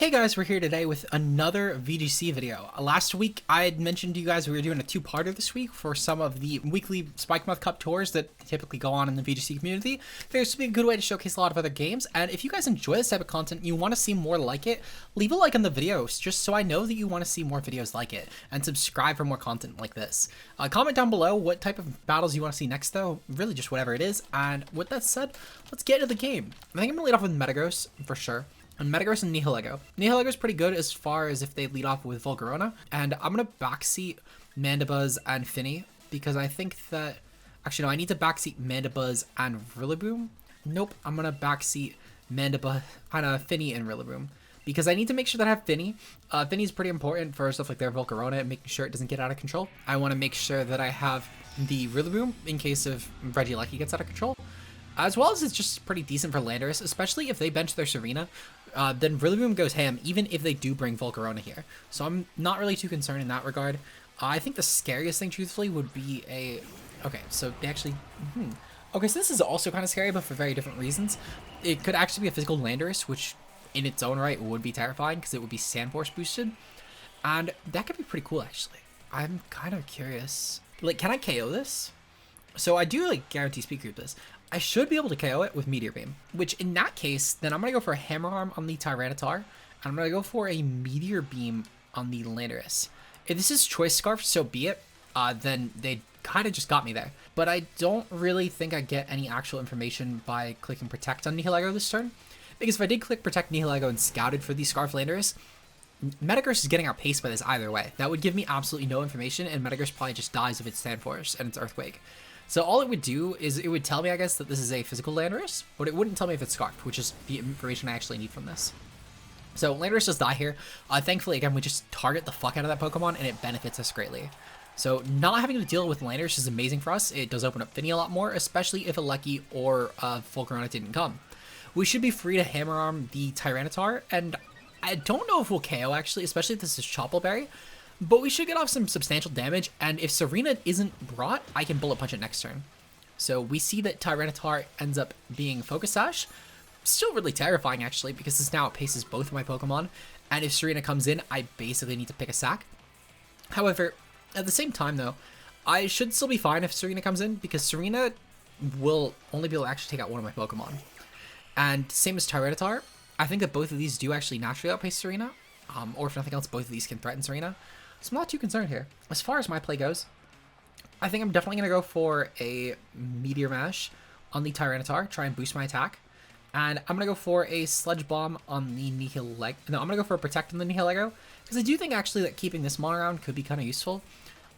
Hey guys, we're here today with another VGC video. Last week I had mentioned to you guys we were doing a two-parter this week for some of the weekly Spikemuth Cup tours that typically go on in the VGC community. There's to be a good way to showcase a lot of other games, and if you guys enjoy this type of content and you want to see more like it, leave a like on the videos just so I know that you want to see more videos like it, and subscribe for more content like this. Comment down below what type of battles you want to see next though, really just whatever it is, and with that said, let's get into the game. I think I'm going to lead off with Metagross for sure. And Metagross and Nihilego. Nihilego is pretty good as far as if they lead off with Volcarona. And I'm going to backseat Mandibuzz and Finny because I think that... Actually, no, I need to backseat Mandibuzz and Rillaboom. Nope, I'm going to backseat Mandibuzz and Finny and Rillaboom because I need to make sure that I have Finny. Finny is pretty important for stuff like their Volcarona and making sure it doesn't get out of control. I want to make sure that I have the Rillaboom in case of Regieleki gets out of control. As well as it's just pretty decent for Landorus, especially if they bench their Serena. Then Rillaboom goes ham, even if they do bring Volcarona here. So I'm not really too concerned in that regard. I think the scariest thing, truthfully, would be a... Okay, so they actually... Okay, so this is also kind of scary, but for very different reasons. It could actually be a physical Landorus, which in its own right would be terrifying, because it would be Sand Force boosted. And that could be pretty cool, actually. I'm kind of curious. Like, can I KO this? So I do, like, guarantee speed creep this. I should be able to KO it with Meteor Beam, which in that case, then I'm going to go for a Hammer Arm on the Tyranitar, and I'm going to go for a Meteor Beam on the Landorus. If this is Choice Scarf, so be it, then they kind of just got me there. But I don't really think I get any actual information by clicking Protect on Nihilego this turn, because if I did click Protect Nihilego and scouted for the Scarf Landorus, Metagross is getting outpaced by this either way. That would give me absolutely no information, and Metagross probably just dies if it's Sand Force and it's Earthquake. So all it would do is it would tell me, I guess, that this is a physical Landorus, but it wouldn't tell me if it's Scarfed, which is the information I actually need from this. So Landorus does die here. Thankfully, again, we just target the fuck out of that Pokemon, and it benefits us greatly. So not having to deal with Landorus is amazing for us. It does open up Finny a lot more, especially if a Lecky or Volcarona didn't come. We should be free to Hammer Arm the Tyranitar, and I don't know if we'll KO, actually, especially if this is Choppleberry. But we should get off some substantial damage, and if Serena isn't brought, I can Bullet Punch it next turn. So we see that Tyranitar ends up being Focus Sash. Still really terrifying, actually, because this now outpaces both of my Pokemon, and if Serena comes in, I basically need to pick a sack. However, at the same time, though, I should still be fine if Serena comes in, because Serena will only be able to actually take out one of my Pokemon. And same as Tyranitar, I think that both of these do actually naturally outpace Serena, or if nothing else, both of these can threaten Serena. So I'm not too concerned here. As far as my play goes, I think I'm definitely going to go for a Meteor Mash on the Tyranitar, try and boost my attack. And I'm going to go for a Sludge Bomb on the Nihilego. No, I'm going to go for a Protect on the Nihilego, because I do think actually that keeping this mon around could be kind of useful.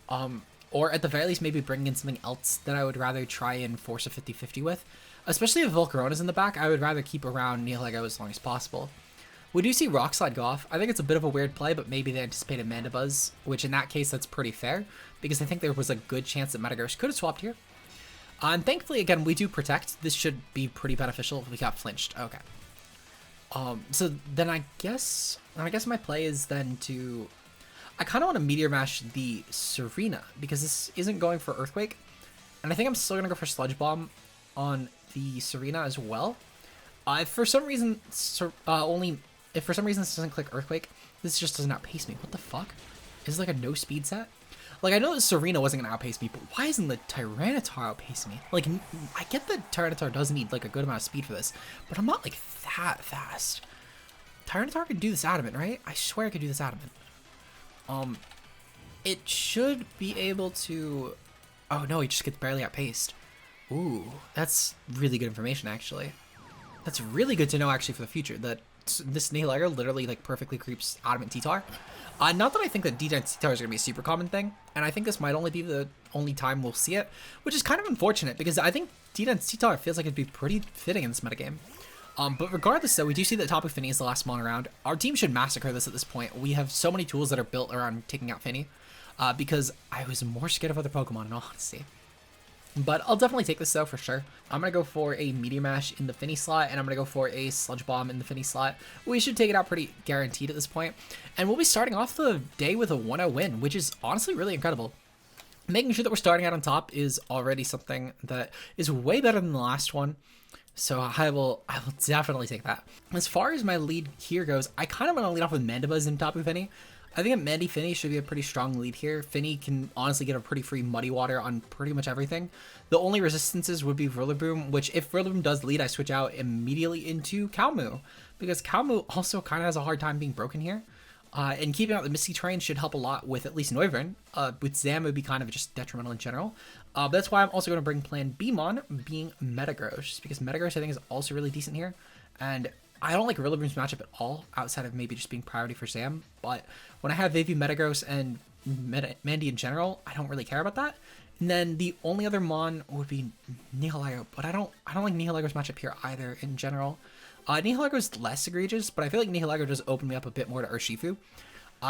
Or at the very least, maybe bringing in something else that I would rather try and force a 50-50 with. Especially if Volcarona's in the back, I would rather keep around Nihilego as long as possible. We do see Rock Slide go off. I think it's a bit of a weird play, but maybe they anticipated Mandibuzz, which in that case, that's pretty fair, because I think there was a good chance that Metagross could have swapped here. And thankfully, again, we do Protect. This should be pretty beneficial if we got flinched. Okay. So then I guess my play is then to... I kind of want to Meteor Mash the Serena, because this isn't going for Earthquake. And I think I'm still going to go for Sludge Bomb on the Serena as well. If for some reason this doesn't click Earthquake, this just doesn't outpace me. What the fuck? Is it like a no speed set? Like, I know that Serena wasn't gonna outpace me, but why isn't the Tyranitar outpace me? Like, I get that Tyranitar does need like a good amount of speed for this, but I'm not like that fast. Tyranitar can do this Adamant, right? I swear I could do this Adamant. It should be able to... Oh no, he just gets barely outpaced. Ooh, that's really good information, actually. That's really good to know, actually, for the future, that this Nihilego literally, like, perfectly creeps Adamant T-Tar. Not that I think that D-Dance T-Tar is going to be a super common thing, and I think this might only be the only time we'll see it, which is kind of unfortunate, because I think D-Dance T-Tar feels like it'd be pretty fitting in this metagame. But regardless, though, we do see that Topic Finny is the last mon around. Our team should massacre this at this point. We have so many tools that are built around taking out Finny, because I was more scared of other Pokemon, in all honesty. But I'll definitely take this, though, for sure. I'm going to go for a Meteor Mash in the Finny slot, and I'm going to go for a Sludge Bomb in the Finny slot. We should take it out pretty guaranteed at this point. And we'll be starting off the day with a 1-0 win, which is honestly really incredible. Making sure that we're starting out on top is already something that is way better than the last one. So I will definitely take that. As far as my lead here goes, I kind of want to lead off with Mandibuzz and Tapu Fini. I think a Mandy Fini should be a pretty strong lead here. Fini can honestly get a pretty free Muddy Water on pretty much everything. The only resistances would be Rillaboom, which if Rillaboom does lead, I switch out immediately into Calmu, because Calmu also kind of has a hard time being broken here. And keeping out the Misty Terrain should help a lot with at least Noivern. With Zam, it would be kind of just detrimental in general. But that's why I'm also going to bring Plan Beamon, being Metagross, because Metagross I think is also really decent here. And I don't like Rillaboom's matchup at all, outside of maybe just being priority for Zam. But when I have Vayvu, Metagross, and Mandy in general, I don't really care about that. And then the only other Mon would be Nihilego, but I don't like Nihilego's matchup here either in general. Nihilego is less egregious, but I feel like Nihilego does open me up a bit more to Urshifu.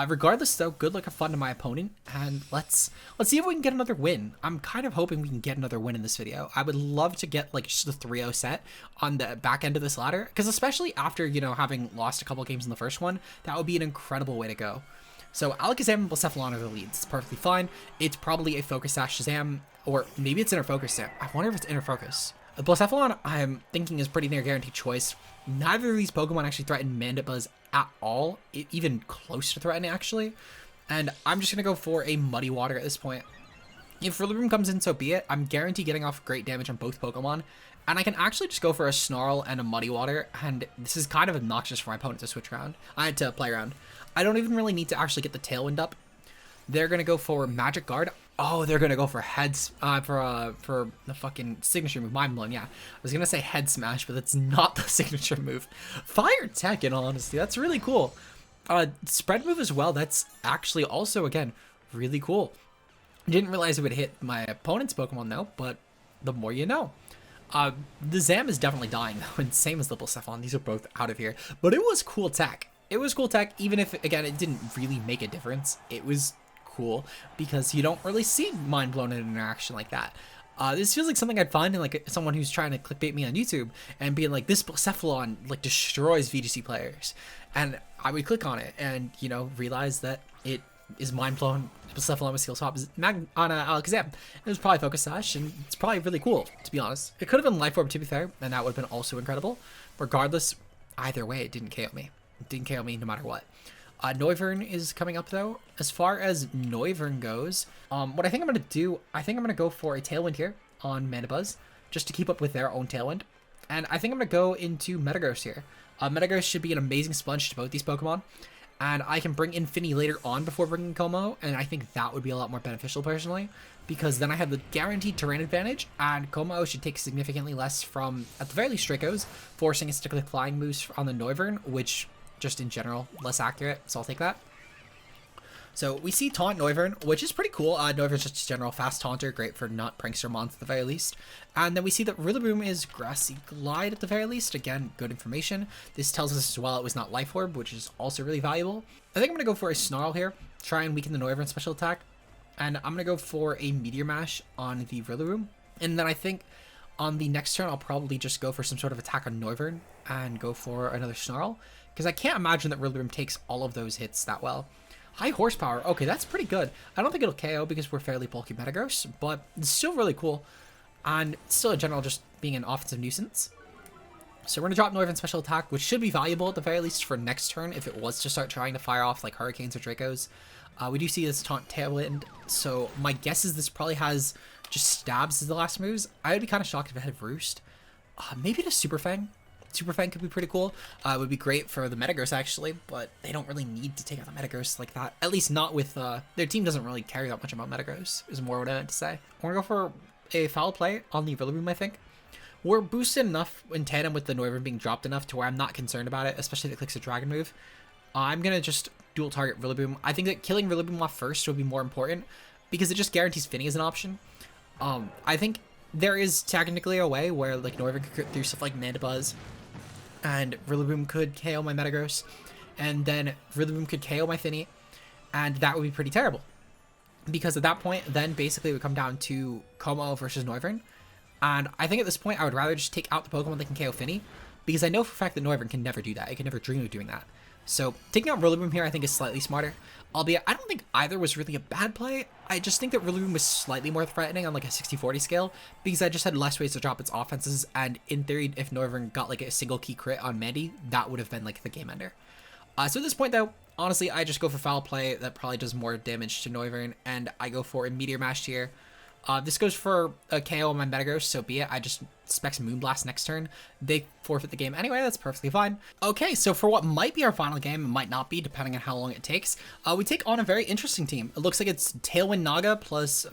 Regardless, though, good luck and fun to my opponent, and let's see if we can get another win. I'm kind of hoping we can get another win in this video. I would love to get like just a 3-0 set on the back end of this ladder, because especially after, you know, having lost a couple games in the first one, that would be an incredible way to go. So Alakazam and Blacephalon are the leads. It's perfectly fine. It's probably a Focus Sash Shazam, or maybe it's Inner Focus Sam. I wonder if it's Inner Focus. Blacephalon, I'm thinking, is pretty near guaranteed choice. Neither of these Pokemon actually threaten Mandibuzz at all, even close to threatening actually. And I'm just gonna go for a Muddy Water at this point. If Rillaboom comes in, so be it. I'm guaranteed getting off great damage on both Pokemon, and I can actually just go for a Snarl and a Muddy Water. And this is kind of obnoxious for my opponent to switch around. I had to play around. I don't even really need to actually get the Tailwind up. They're gonna go for Magic Guard. Oh, they're gonna go for for the fucking signature move. Mind blown. Yeah, I was gonna say Head Smash, but that's not the signature move. Fire Tech, in all honesty, that's really cool. Spread move as well. That's actually also again really cool. Didn't realize it would hit my opponent's Pokemon though, but the more you know. The Zam is definitely dying though, and same as the Blacephalon. These are both out of here, but it was cool tech. It was cool tech, even if again it didn't really make a difference. It was cool because you don't really see mind blown interaction like that. This feels like something I'd find in like someone who's trying to clickbait me on YouTube and being like, this Blacephalon like destroys VGC players, and I would click on it and, you know, realize that it is mind blown. Blacephalon with Steel Swap is on Alakazam. It was probably Focus Sash, and it's probably really cool, to be honest. It could have been Life Orb, to be fair, and that would have been also incredible. Regardless, either way, it didn't KO me. It didn't KO me no matter what. Noivern is coming up though. As far as Noivern goes, what I think I'm going to do, I think I'm going to go for a Tailwind here on Mandibuzz, just to keep up with their own Tailwind. And I think I'm going to go into Metagross here. Metagross should be an amazing sponge to both these Pokemon. And I can bring in Fini later on before bringing Como, and I think that would be a lot more beneficial personally, because then I have the guaranteed terrain advantage, and Como should take significantly less from, at the very least, Dracos, forcing us to click flying moves on the Noivern, which just in general, less accurate, so I'll take that. So we see Taunt Noivern, which is pretty cool. Noivern's just a general fast taunter, great for not Prankster Mons at the very least. And then we see that Rillaboom is Grassy Glide at the very least. Again, good information. This tells us as well it was not Life Orb, which is also really valuable. I think I'm going to go for a Snarl here, try and weaken the Noivern special attack. And I'm going to go for a Meteor Mash on the Rillaboom. And then I think on the next turn, I'll probably just go for some sort of attack on Noivern and go for another Snarl, because I can't imagine that Rillaboom takes all of those hits that well. High horsepower. Okay, that's pretty good. I don't think it'll KO because we're fairly bulky Metagross, but it's still really cool. And still in general just being an offensive nuisance. So we're going to drop Noivern's special attack, which should be valuable at the very least for next turn if it was to start trying to fire off like Hurricanes or Dracos. We do see this Taunt Tailwind, so my guess is this probably has just Stabs as the last moves. I would be kind of shocked if it had Roost. Maybe the Super Fang. Super Fang could be pretty cool. It would be great for the Metagross actually, but they don't really need to take out the Metagross like that. At least not with, their team doesn't really care that much about Metagross, is more what I meant to say. We're going to go for a Foul Play on the Rillaboom, I think. We're boosted enough in tandem with the Noivern being dropped enough to where I'm not concerned about it, especially if it clicks a Dragon move. I'm going to just dual target Rillaboom. I think that killing Rillaboom off first would be more important because it just guarantees Fini as an option. I think there is technically a way where like Noivern could do stuff like Mandibuzz, and Rillaboom could KO my Metagross, and then Rillaboom could KO my Fini, and that would be pretty terrible. Because at that point, then basically it would come down to Como versus Noivern, and I think at this point I would rather just take out the Pokemon that can KO Fini, because I know for a fact that Noivern can never do that. It can never dream of doing that. So taking out Rillaboom here I think is slightly smarter. Albeit, I don't think either was really a bad play. I just think that Rillaboom was slightly more threatening on like a 60-40 scale because I just had less ways to drop its offenses, and in theory, if Noivern got like a single key crit on Mandy, that would have been like the game ender. So at this point though, honestly, I just go for foul play that probably does more damage to Noivern, and I go for a Meteor Mash here. This goes for a KO on my Metagross, so be it. I just specs Moonblast next turn. They forfeit the game anyway, that's perfectly fine. Okay, so for what might be our final game, it might not be, depending on how long it takes, we take on a very interesting team. It looks like it's Tailwind Naga plus,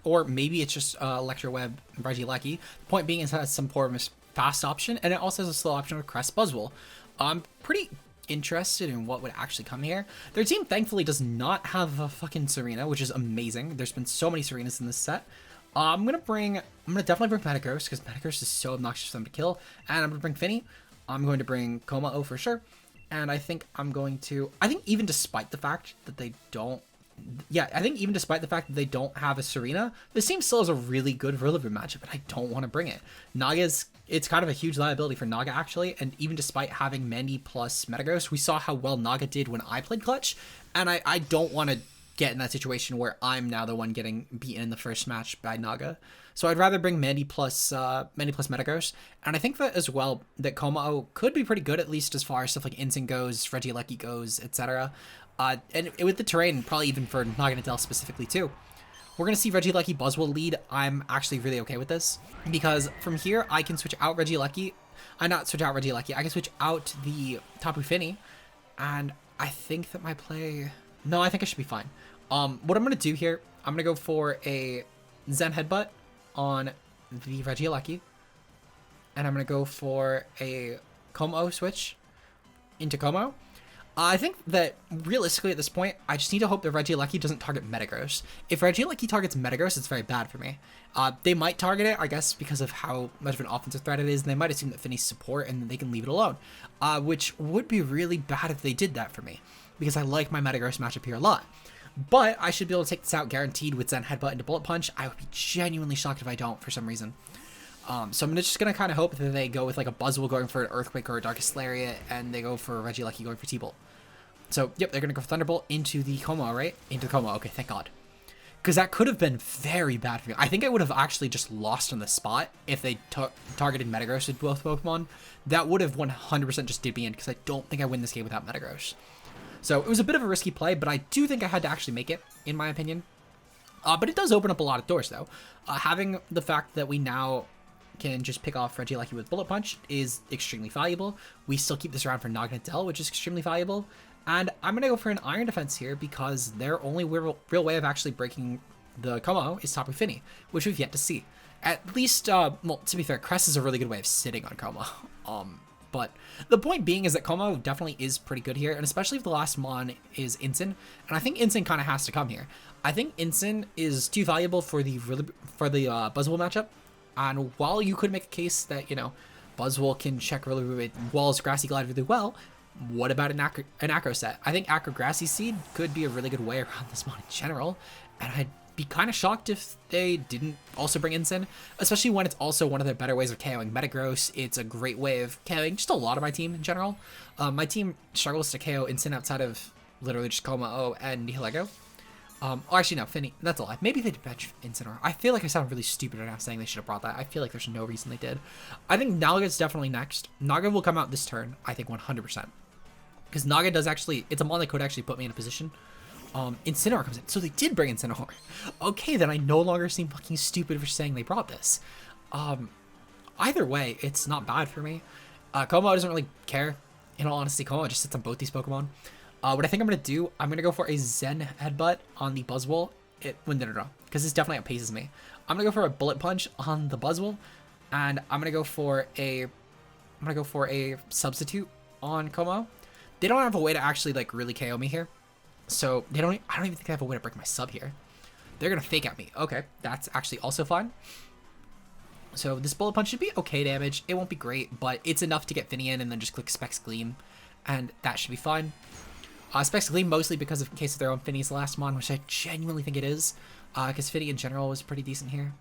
or maybe it's just Electro Web Regieleki. The point being is it has some form of fast option, and it also has a slow option with Crest Buzzwole. I'm pretty interested in what would actually come here. Their team thankfully does not have a fucking Serena, which is amazing. There's been so many Serenas in this set. I'm gonna definitely bring Metagross because Metagross is so obnoxious for them to kill, and I'm gonna bring Finny. I'm going to bring Komao for sure, and I think even despite the fact that they don't have a Serena, this team still has a really good Rillaboom matchup, and I don't want to bring it. It's kind of a huge liability for Naga, actually, and even despite having Mandy plus Metagross, we saw how well Naga did when I played Clutch, and I don't want to get in that situation where I'm now the one getting beaten in the first match by Naga. So I'd rather bring Mandy plus Metagross, and I think that as well, that Komao could be pretty good, at least as far as stuff like Instant goes, Regieleki goes, etc. And with the terrain, probably even for Naganadel specifically too. We're going to see Regieleki Buzzwole lead. I'm actually really okay with this, because from here, I can switch out Regieleki. I can switch out the Tapu Fini, and I think that my play... No, I think I should be fine. What I'm going to do here, I'm going to go for a Zen Headbutt on the Regieleki, and I'm going to go for a Komao switch into Komao. I think that realistically at this point, I just need to hope that Regieleki doesn't target Metagross. If Regieleki targets Metagross, it's very bad for me. They might target it, I guess, because of how much of an offensive threat it is, and they might assume that Finny's support and then they can leave it alone. Which would be really bad if they did that for me, because I like my Metagross matchup here a lot. But I should be able to take this out guaranteed with Zen Headbutt into Bullet Punch. I would be genuinely shocked if I don't for some reason. So I'm just going to kind of hope that they go with like a Buzzwole going for an Earthquake or a Darkest Lariat, and they go for Regieleki going for T-Bolt. So, yep, they're going to go Thunderbolt into the Komao, right? Into the Komao. Okay, thank God. Because that could have been very bad for me. I think I would have actually just lost on the spot if they targeted Metagross with both Pokemon. That would have 100% just did me in, because I don't think I win this game without Metagross. So, it was a bit of a risky play, but I do think I had to actually make it, in my opinion. But it does open up a lot of doors, though. Having the fact that we now can just pick off Regieleki with Bullet Punch is extremely valuable. We still keep this around for Naganadel, which is extremely valuable. And I'm going to go for an Iron Defense here because their only real way of actually breaking the Komao is Tapu Fini, which we've yet to see. At least, well, to be fair, Crest is a really good way of sitting on Komao. But the point being is that Komao definitely is pretty good here, and especially if the last Mon is Incin, and I think Incin kind of has to come here. I think Incin is too valuable for the Buzzwole matchup, and while you could make a case that, you know, Buzzwole can check really Wall's Grassy Glide really well, what about an Acro set? I think Acro Grassy Seed could be a really good way around this Mon in general, and I'd be kind of shocked if they didn't also bring Incin, especially when it's also one of their better ways of KOing Metagross. It's a great way of KOing just a lot of my team in general. My team struggles to KO Incin outside of literally just Komao and Nihilego. Oh, actually, no, Finny, that's a lie. Maybe they did fetch Incineroar. I feel like I sound really stupid right now saying they should have brought that. I feel like there's no reason they did. I think Naga's definitely next. Naga will come out this turn, I think 100%. Because Naga does actually, it's a Mon that could actually put me in a position. Incineroar comes in. So they did bring Incineroar. Okay, then I no longer seem fucking stupid for saying they brought this. Either way, it's not bad for me. Komao doesn't really care. In all honesty, Komao just sits on both these Pokemon. What I think I'm going to do, I'm going to go for a Zen Headbutt on the Buzzwole. No, because this definitely outpaces me. I'm going to go for a Bullet Punch on the Buzzwole, and I'm going to go for a Substitute on Komao. They don't have a way to actually like really KO me here. So I don't even think they have a way to break my sub here. They're going to fake out me. Okay, that's actually also fine. So this Bullet Punch should be okay damage. It won't be great, but it's enough to get Finny in and then just click Specs Gleam, and that should be fine. Specs Gleam mostly because of in case of their own Finny's last Mon, which I genuinely think it is, because Finny in general was pretty decent here.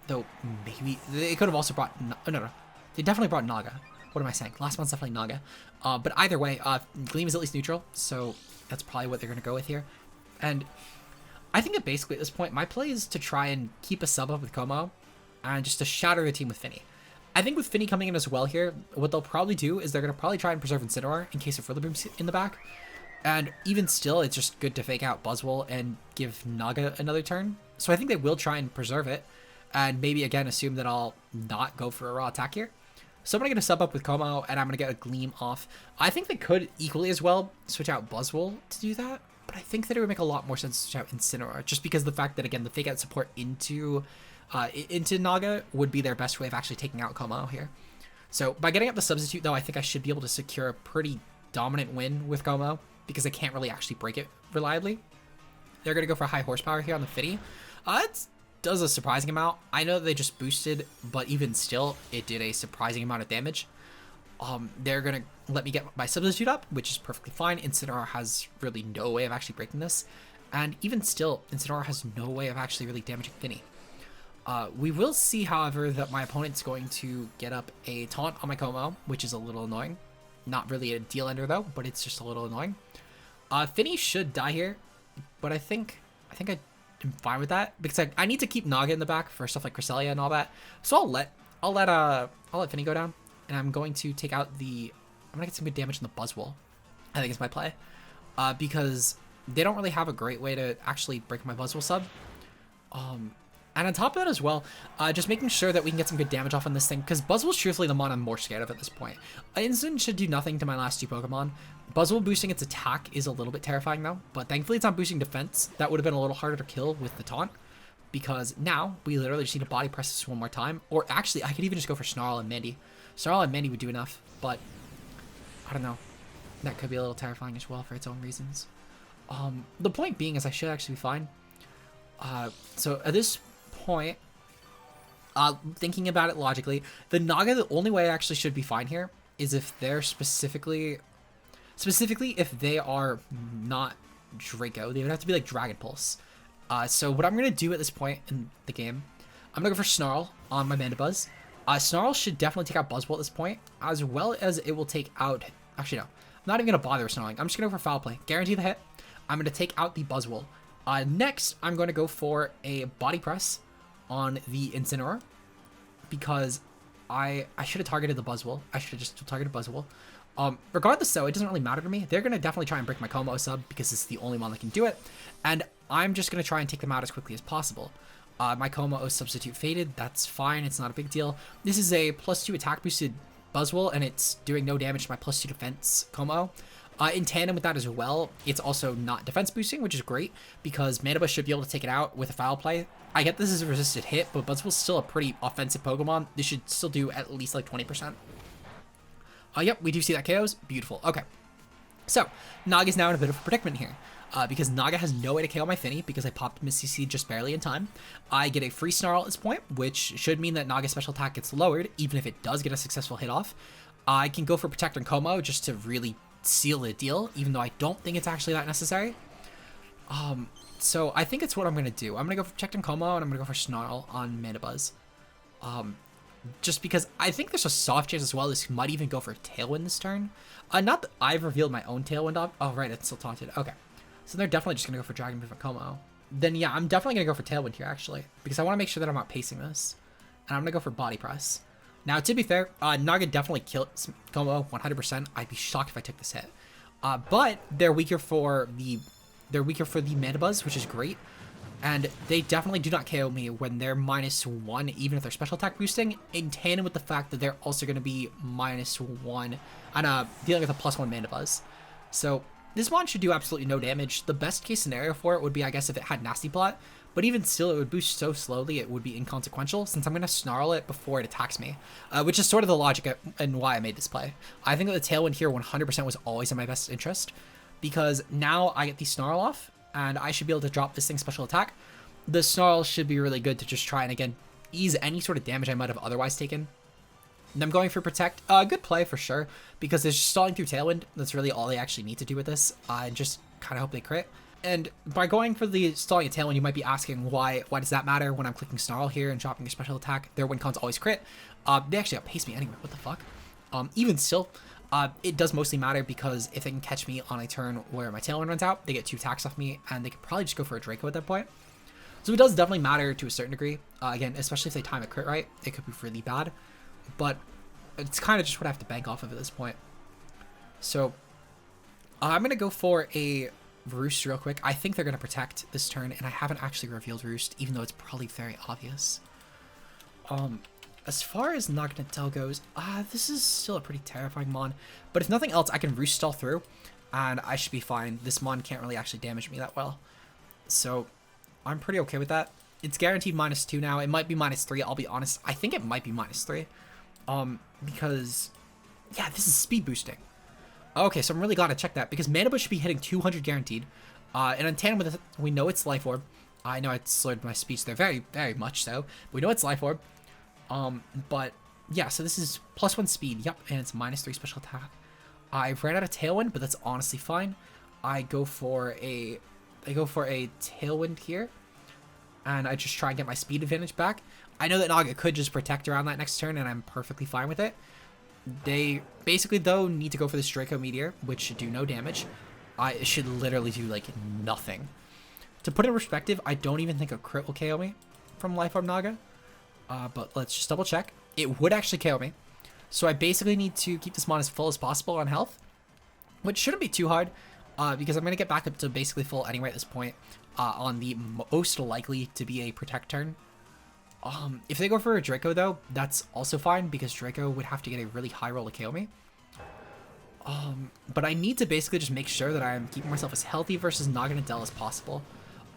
Though maybe they could have also brought no, they definitely brought Naga. what am I saying? Last one's definitely Naga. But either way, Gleam is at least neutral, so that's probably what they're going to go with here. And I think that basically at this point, my play is to try and keep a sub up with Como and just to shatter the team with Finny. I think with Finny coming in as well here, what they'll probably do is they're going to probably try and preserve Incineroar in case of Rillaboom's in the back. And even still, it's just good to fake out Buzzwole and give Naga another turn. So I think they will try and preserve it and maybe again assume that I'll not go for a raw attack here. So I'm going to get a sub up with Como and I'm going to get a Gleam off. I think they could equally as well switch out Buzzwole to do that. But I think that it would make a lot more sense to switch out Incineroar just because of the fact that, again, the fake out support into Naga would be their best way of actually taking out Como here. So by getting up the substitute, though, I think I should be able to secure a pretty dominant win with Como because I can't really actually break it reliably. They're going to go for high horsepower here on the Fitty. It does a surprising amount. I know that they just boosted, but even still, it did a surprising amount of damage. They're going to let me get my substitute up, which is perfectly fine. Incineroar has really no way of actually breaking this. And even still, Incineroar has no way of actually really damaging Finny. We will see, however, that my opponent's going to get up a taunt on my Como, which is a little annoying. Not really a deal ender though, but it's just a little annoying. Finny should die here, but I think I am fine with that because I need to keep Naga in the back for stuff like Cresselia and all that. So I'll let Finny go down, and I'm going to take out I'm gonna get some good damage on the Buzzwole. I think is my play, because they don't really have a great way to actually break my Buzzwole sub. And on top of that as well, just making sure that we can get some good damage off on this thing, because Buzzwole's truthfully the mon I'm more scared of at this point. Instant should do nothing to my last two Pokemon. Buzzwole boosting its attack is a little bit terrifying though, but thankfully it's not boosting defense. That would have been a little harder to kill with the taunt, because now we literally just need to body press this one more time. Or actually, I could even just go for Snarl and Mandy. Snarl and Mandy would do enough, but I don't know. That could be a little terrifying as well for its own reasons. The point being is I should actually be fine. So at this point, thinking about it logically, the Naga, the only way I actually should be fine here is if they're specifically if they are not Draco, they would have to be like Dragon Pulse. So what I'm going to do at this point in the game, I'm going to go for Snarl on my Mandibuzz. Snarl should definitely take out Buzzwole at this point, as well as it will take out, actually no, I'm not even going to bother with Snarling. I'm just going to go for Foul Play. Guarantee the hit. I'm going to take out the Buzzwole. Next, I'm going to go for a Body Press on the Incineroar, because I should have targeted the Buzzwole. I should have just targeted Buzzwole. Regardless though, it doesn't really matter to me. They're going to definitely try and break my Como sub because it's the only one that can do it. And I'm just going to try and take them out as quickly as possible. My Como substitute faded. That's fine. It's not a big deal. This is a +2 attack boosted Buzzwole, and it's doing no damage to my +2 defense Como. In tandem with that as well, it's also not defense boosting, which is great because Mandibuzz should be able to take it out with a Foul Play. I get this is a resisted hit, but Buzzwole's still a pretty offensive Pokemon. This should still do at least like 20%. Yep, we do see that KOs. Beautiful. Okay. So, Naga's now in a bit of a predicament here. Because Naga has no way to KO my Finny because I popped Misty Seed just barely in time. I get a free Snarl at this point, which should mean that Naga's special attack gets lowered, even if it does get a successful hit off. I can go for Protect on Como just to really seal the deal, even though I don't think it's actually that necessary. So I think it's what I'm going to do. I'm going to go for Protect on Como, and I'm going to go for Snarl on Mandibuzz. Just because I think there's a soft chance as well this might even go for Tailwind this turn. Not that I've revealed my own Tailwind up. Oh, right, it's still taunted. Okay. So they're definitely just going to go for Dragon Move on Como. Then, yeah, I'm definitely going to go for Tailwind here, actually, because I want to make sure that I'm not pacing this. And I'm going to go for Body Press. Now, to be fair, Naga definitely kills Como 100%. I'd be shocked if I took this hit. But they're weaker for the Mandibuzz, which is great. And they definitely do not KO me when they're -1, even if they're special attack boosting, in tandem with the fact that they're also going to be -1 and dealing with a +1 Mandibuzz. So this one should do absolutely no damage. The best case scenario for it would be, I guess, if it had Nasty Plot, but even still, it would boost so slowly it would be inconsequential since I'm going to Snarl it before it attacks me, which is sort of the logic and why I made this play. I think that the Tailwind here 100% was always in my best interest, because now I get the Snarl off, and I should be able to drop this thing's special attack. The Snarl should be really good to just try and, again, ease any sort of damage I might have otherwise taken. And I'm going for Protect. Good play for sure, because they're just stalling through Tailwind. That's really all they actually need to do with this, and just kind of hope they crit. And by going for the stalling a Tailwind, you might be asking why does that matter when I'm clicking Snarl here and dropping a special attack? Their win cons always crit. They actually outpace me anyway. What the fuck? Even still, it does mostly matter because if they can catch me on a turn where my Tailwind runs out, they get 2 attacks off me, and they can probably just go for a Draco at that point. So it does definitely matter to a certain degree. Again, especially if they time a crit right, it could be really bad. But it's kind of just what I have to bank off of at this point. So I'm going to go for a Roost real quick. I think they're going to protect this turn, and I haven't actually revealed Roost, even though it's probably very obvious. As far as Naganadel goes, this is still a pretty terrifying mon. But if nothing else, I can Roost stall through, and I should be fine. This mon can't really actually damage me that well. So I'm pretty okay with that. It's guaranteed -2 now. It might be -3, I'll be honest. I think it might be -3. Because, yeah, this is speed boosting. Okay, so I'm really glad to check that, because Mana Boost should be hitting 200 guaranteed. And in tandem with it, we know it's Life Orb. I know I slurred my speech there very, very much so. But we know it's Life Orb. But yeah, so this is +1 speed. Yep, and it's -3 special attack. I ran out of Tailwind, but that's honestly fine. I go for a Tailwind here, and I just try and get my speed advantage back. I know that Naga could just protect around that next turn, and I'm perfectly fine with it. They basically, though, need to go for this Draco Meteor, which should do no damage. It should literally do, like, nothing. To put it in perspective, I don't even think a crit will KO me from Life Orb Naga. But let's just double check. It would actually KO me. So I basically need to keep this mon as full as possible on health, which shouldn't be too hard, because I'm going to get back up to basically full anyway at this point, on the most likely to be a protect turn. If they go for a Draco, though, that's also fine, because Draco would have to get a really high roll to KO me. But I need to basically just make sure that I'm keeping myself as healthy versus Naganadel as possible.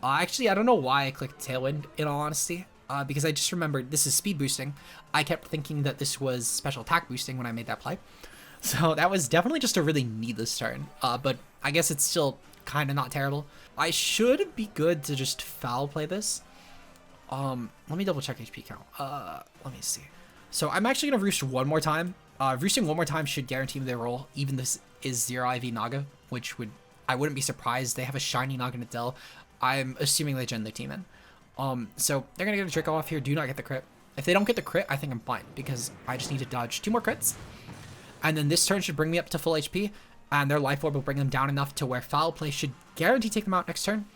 Actually, I don't know why I clicked Tailwind, in all honesty. Because I just remembered this is speed boosting. I kept thinking that this was special attack boosting when I made that play. So that was definitely just a really needless turn. But I guess it's still kind of not terrible. I should be good to just foul play this. Let me double check HP count. Let me see. So I'm actually going to Roost one more time. Roosting one more time should guarantee me their roll. Even this is 0 IV Naga, which I wouldn't be surprised. They have a shiny Naganadel. I'm assuming they gen their team in. So they're gonna get a Draco off here. Do not get the crit. If they don't get the crit, I think I'm fine, because I just need to dodge 2 more crits. And then this turn should bring me up to full HP, and their Life Orb will bring them down enough to where foul play should guarantee take them out next turn.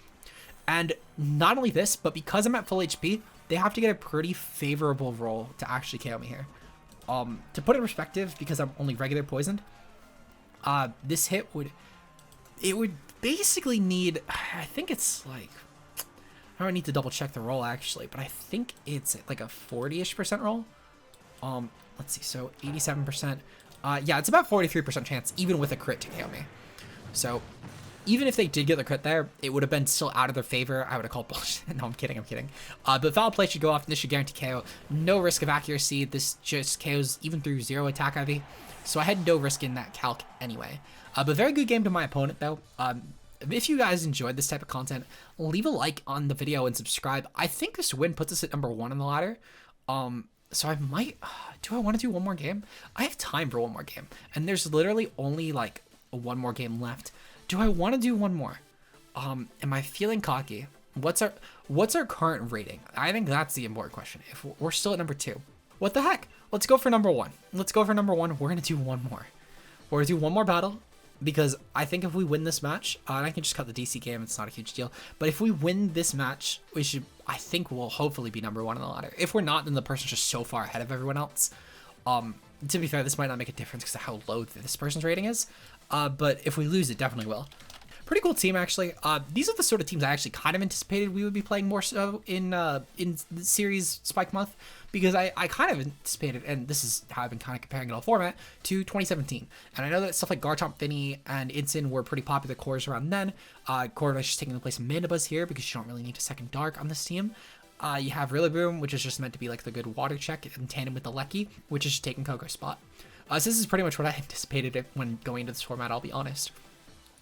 And not only this, but because I'm at full HP, they have to get a pretty favorable roll to actually KO me here. To put it in perspective, because I'm only regular poisoned, this hit would basically need, I think it's like, I don't need to double check the roll actually, but I think it's like a 40-ish% roll. Let's see, so 87%. Yeah, it's about 43% chance, even with a crit to KO me. So even if they did get the crit there, it would have been still out of their favor. I would have called bullshit. No, I'm kidding. But foul play should go off, and this should guarantee KO. No risk of accuracy. This just KOs even through 0 attack IV. So I had no risk in that calc anyway. But very good game to my opponent, though. If you guys enjoyed this type of content, leave a like on the video and subscribe. I think this win puts us at #1 on the ladder. So I might, do I want to do one more game? I have time for one more game, and there's literally only like one more game left. Do I want to do one more? Am I feeling cocky? What's our current rating? I think that's the important question. If we're still at #2, what the heck? Let's go for #1. Let's go for #1. We're gonna do one more. We're gonna do one more battle. Because I think if we win this match, and I can just cut the DC game, it's not a huge deal. But if we win this match, I think we'll hopefully be #1 on the ladder. If we're not, then the person's just so far ahead of everyone else. To be fair, this might not make a difference because of how low this person's rating is. But if we lose, it definitely will. Pretty cool team, actually. These are the sort of teams I actually kind of anticipated we would be playing more so in the series Spikemuth, because I kind of anticipated, and this is how I've been kind of comparing it all format, to 2017. And I know that stuff like Garchomp, Finny, and Incin were pretty popular cores around then. Corviknight just taking the place of Mandibuzz here, because you don't really need a second Dark on this team. You have Rillaboom, which is just meant to be like the good water check in tandem with the Lecky, which is just taking Coco's spot. So this is pretty much what I anticipated when going into this format, I'll be honest.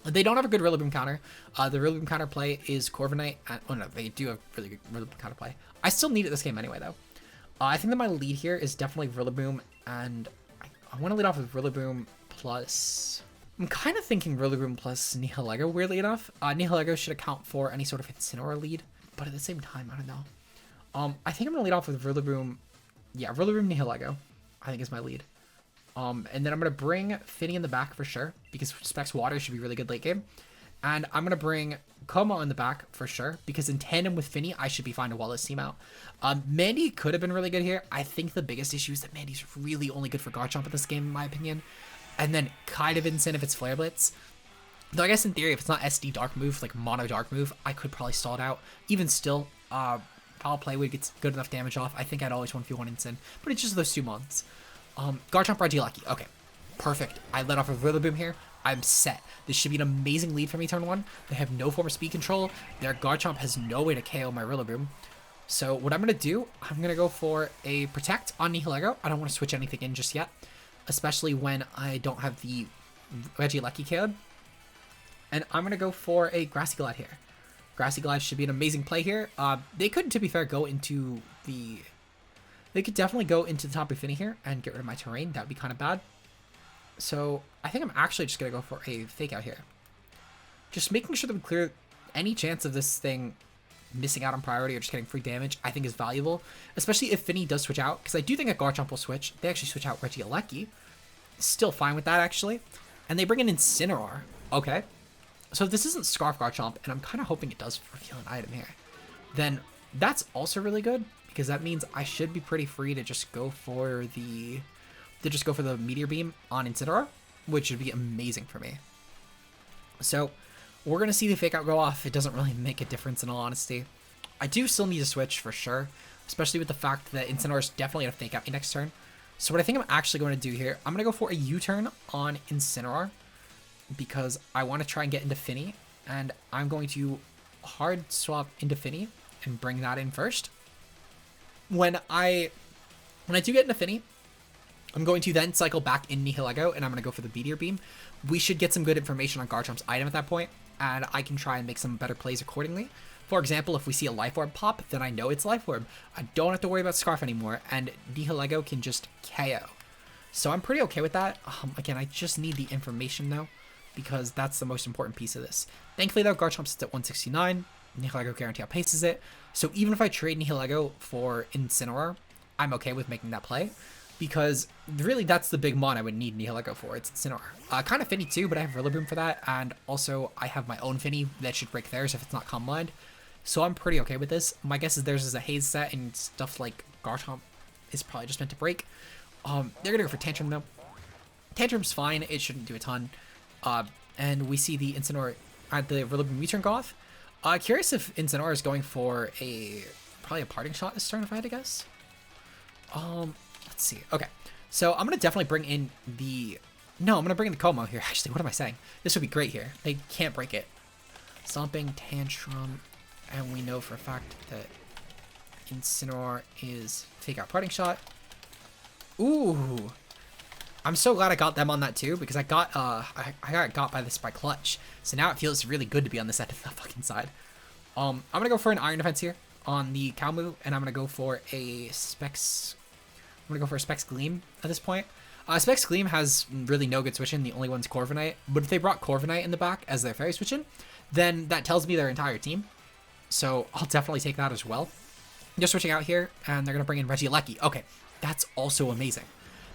They don't have a good Rillaboom counter. The Rillaboom counter play is Corviknight. Oh no, they do have really good Rillaboom counter play. I still need it this game anyway, though. I think that my lead here is definitely Rillaboom, and I want to lead off with Rillaboom plus... I'm kind of thinking Rillaboom plus Nihilego, weirdly enough. Nihilego should account for any sort of Incineroar lead, but at the same time, I don't know. I think I'm going to lead off with Rillaboom. Yeah, Rillaboom Nihilego, I think is my lead. And then I'm going to bring Finny in the back for sure, because Specs Water should be really good late game. And I'm going to bring Como in the back for sure, because in tandem with Finny, I should be fine to wall this team out. Mandy could have been really good here. I think the biggest issue is that Mandy's really only good for Garchomp in this game, in my opinion. And then kind of insane if it's Flare Blitz. Though I guess in theory, if it's not SD Dark move, like Mono Dark move, I could probably stall it out. Even still, Foul Play would get good enough damage off. I think I'd always want to feel 1 Instant, but it's just those 2 mons. Garchomp Regieleki. Okay, perfect. I let off a Rillaboom here. I'm set. This should be an amazing lead for me turn 1. They have no form of speed control. Their Garchomp has no way to KO my Rillaboom. So what I'm going to do, I'm going to go for a Protect on Nihilego. I don't want to switch anything in just yet, especially when I don't have the Regieleki KO'd. And I'm going to go for a Grassy Glide here. Grassy Glide should be an amazing play here. They could, to be fair, go into the... They could definitely go into the top of Finny here and get rid of my terrain. That would be kind of bad. So I think I'm actually just going to go for a Fake Out here. Just making sure that we clear any chance of this thing missing out on priority or just getting free damage, I think is valuable. Especially if Finny does switch out, because I do think a Garchomp will switch. They actually switch out Regieleki. Still fine with that, actually. And they bring in Incineroar. Okay. So if this isn't Scarf Garchomp, and I'm kind of hoping it does reveal an item here, then that's also really good, because that means I should be pretty free to just go for the Meteor Beam on Incineroar, which would be amazing for me. So we're going to see the Fake Out go off. It doesn't really make a difference in all honesty. I do still need to switch for sure, especially with the fact that Incineroar is definitely going to Fake Out me next turn. So what I think I'm actually going to do here, I'm going to go for a U-turn on Incineroar, because I want to try and get into Finny, and I'm going to hard swap into Finny and bring that in first. When I do get into Finny, I'm going to then cycle back in Nihilego, and I'm going to go for the Meteor Beam. We should get some good information on Garchomp's item at that point, and I can try and make some better plays accordingly. For example, if we see a Life Orb pop, then I know it's Life Orb. I don't have to worry about Scarf anymore, and Nihilego can just KO. So I'm pretty okay with that. Again, I just need the information though, because that's the most important piece of this. Thankfully though, Garchomp sits at 169, Nihilego guarantee outpaces it, so even if I trade Nihilego for Incineroar, I'm okay with making that play, because really that's the big mon I would need Nihilego for, it's Incineroar. Kind of Finny too, but I have Rillaboom for that, and also I have my own Finny that should break theirs if it's not Calm Mind, so I'm pretty okay with this. My guess is theirs is a Haze set, and stuff like Garchomp is probably just meant to break. They're gonna go for Tantrum though. Tantrum's fine, it shouldn't do a ton. And we see the Incineroar at the Rillaboom U-turn go off. Curious if Incineroar is going for probably a Parting Shot this turn, if I had to guess. Let's see. Okay, so I'm gonna definitely bring in I'm gonna bring in the Como here. Actually, what am I saying? This would be great here. They can't break it. Stomping, Tantrum, and we know for a fact that Incineroar is Fake Out Parting Shot. Ooh. I'm so glad I got them on that too, because I got got by this by Clutch. So now it feels really good to be on this end of the fucking side. I'm gonna go for an Iron Defense here on the Calmu, and I'm gonna go for a Specs. I'm gonna go for a Specs Gleam at this point. Specs Gleam has really no good switch in. The only one's Corviknight. But if they brought Corviknight in the back as their fairy switch in, then that tells me their entire team. So I'll definitely take that as well. Just switching out here, and they're gonna bring in Regieleki. Okay, that's also amazing.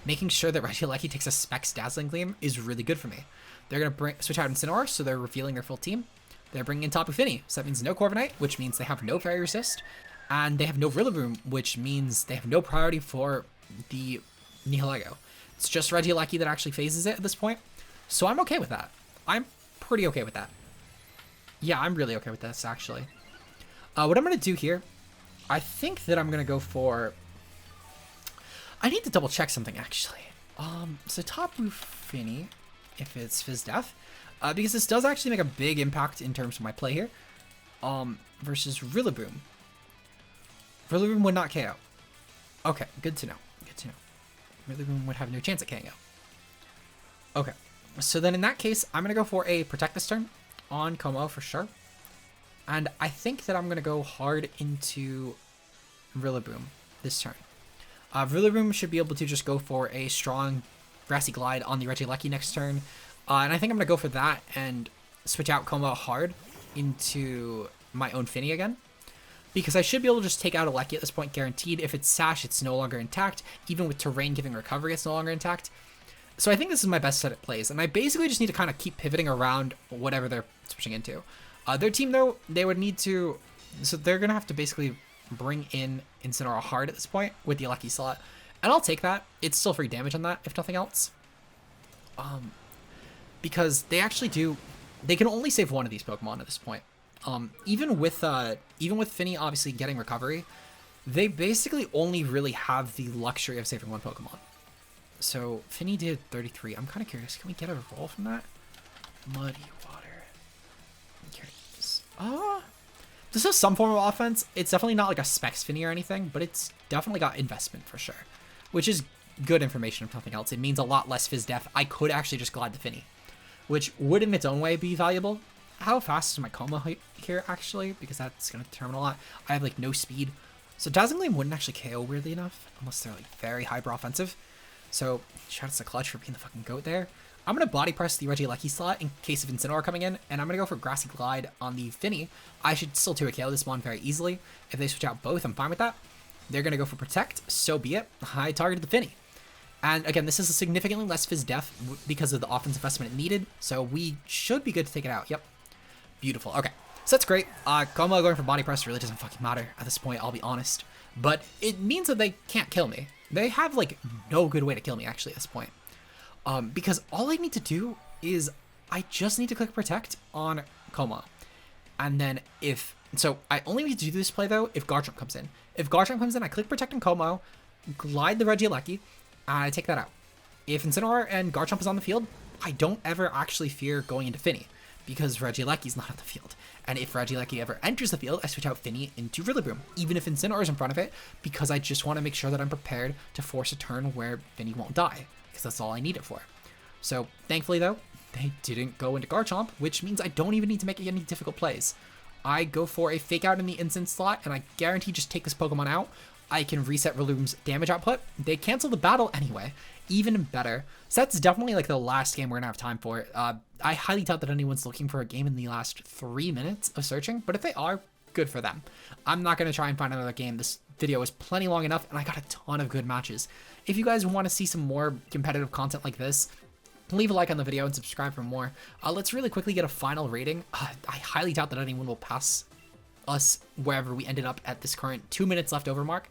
Making sure that Regieleki takes a Specs Dazzling Gleam is really good for me. They're going to switch out Incineroar, so they're revealing their full team. They're bringing in Tapu Fini, so that means no Corviknight, which means they have no Fairy Resist, and they have no Rillaboom, which means they have no priority for the Nihilego. It's just Regieleki that actually phases it at this point, so I'm okay with that. I'm pretty okay with that. Yeah, I'm really okay with this, actually. What I'm going to do here, I think that I'm going to go for... I need to double check something actually. So Tapu Fini, if it's Fizz Death, because this does actually make a big impact in terms of my play here. Versus Rillaboom. Rillaboom would not KO. Okay, good to know. Good to know. Rillaboom would have no chance at KO. Okay, so then in that case, I'm gonna go for a Protect this turn on Como for sure, and I think that I'm gonna go hard into Rillaboom this turn. Rillaboom should be able to just go for a strong Grassy Glide on the Regieleki next turn. And I think I'm going to go for that and switch out Como hard into my own Finny again. Because I should be able to just take out a Lecky at this point, guaranteed. If it's Sash, it's no longer intact. Even with Terrain giving recovery, it's no longer intact. So I think this is my best set it plays, and I basically just need to kind of keep pivoting around whatever they're switching into. Their team, though, they would need to... So they're going to have to basically bring in Incineroar hard at this point with the Lucky slot. And I'll take that. It's still free damage on that, if nothing else. Because they actually do... They can only save one of these Pokemon at this point. Even with Finny obviously getting recovery, they basically only really have the luxury of saving one Pokemon. So Finny did 33. I'm kind of curious. Can we get a roll from that? Muddy water. This has some form of offense. It's definitely not like a Specs Finny or anything, but it's definitely got investment for sure, which is good information if nothing else. It means a lot less Fizz Def. I could actually just glide the Finny, which would in its own way be valuable. How fast is my Coma here, actually? Because that's going to determine a lot. I have, like, no speed. So Dazzling Gleam wouldn't actually KO, weirdly enough, unless they're, like, very hyper offensive. So shout out to Clutch for being the fucking goat there. I'm going to body press the Regieleki slot in case of Incineroar coming in, and I'm going to go for Grassy Glide on the Finny. I should still 2 KO this one very easily. If they switch out both, I'm fine with that. They're going to go for Protect, so be it. I targeted the Finny. And again, this is a significantly less Fizz Def because of the offensive investment it needed, so we should be good to take it out. Yep. Beautiful. Okay. So that's great. Coma going for body press really doesn't fucking matter at this point, I'll be honest. But it means that they can't kill me. They have, like, no good way to kill me, actually, at this point. Because all I need to do is I just need to click Protect on Coma. And then if... So I only need to do this play, though, if Garchomp comes in. If Garchomp comes in, I click Protect on Como, glide the Regieleki, and I take that out. If Incineroar and Garchomp is on the field, I don't ever actually fear going into Finny, because Regieleki's not on the field. And if Regieleki ever enters the field, I switch out Finny into Rillaboom, even if Incineroar is in front of it, because I just want to make sure that I'm prepared to force a turn where Finny won't die, because that's all I need it for. So, thankfully though, they didn't go into Garchomp, which means I don't even need to make any difficult plays. I go for a Fake Out in the Instant slot, and I guarantee just take this Pokemon out. I can reset Rillaboom's damage output. They cancel the battle anyway. Even better. So that's definitely like the last game we're gonna have time for. I highly doubt that anyone's looking for a game in the last 3 minutes of searching, but if they are, good for them. I'm not gonna try and find another game. This video is plenty long enough, and I got a ton of good matches. If you guys want to see some more competitive content like this, leave a like on the video and subscribe for more. Let's really quickly get a final rating. I highly doubt that anyone will pass us wherever we ended up at this current 2 minutes left over mark.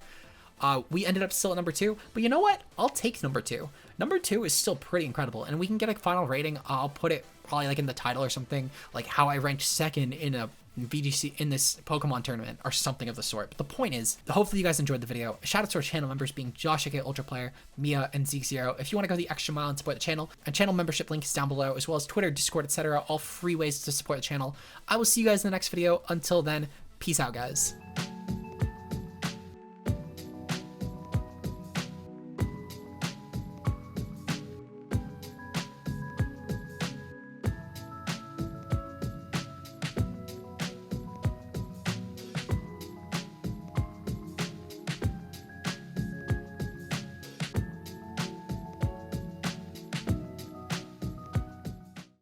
We ended up still at number 2, but you know what? I'll take number 2. Number 2 is still pretty incredible, and we can get a final rating. I'll put it probably like in the title or something, like how I ranked second in a VGC in this Pokemon tournament or something of the sort. But the point is, hopefully you guys enjoyed the video. Shout out to our channel members being Josh, aka Ultra Player, Mia, and Zeke0. If you want to go the extra mile and support the channel, a channel membership link is down below, as well as Twitter, Discord, etc. All free ways to support the channel. I will see you guys in the next video. Until then, peace out, guys.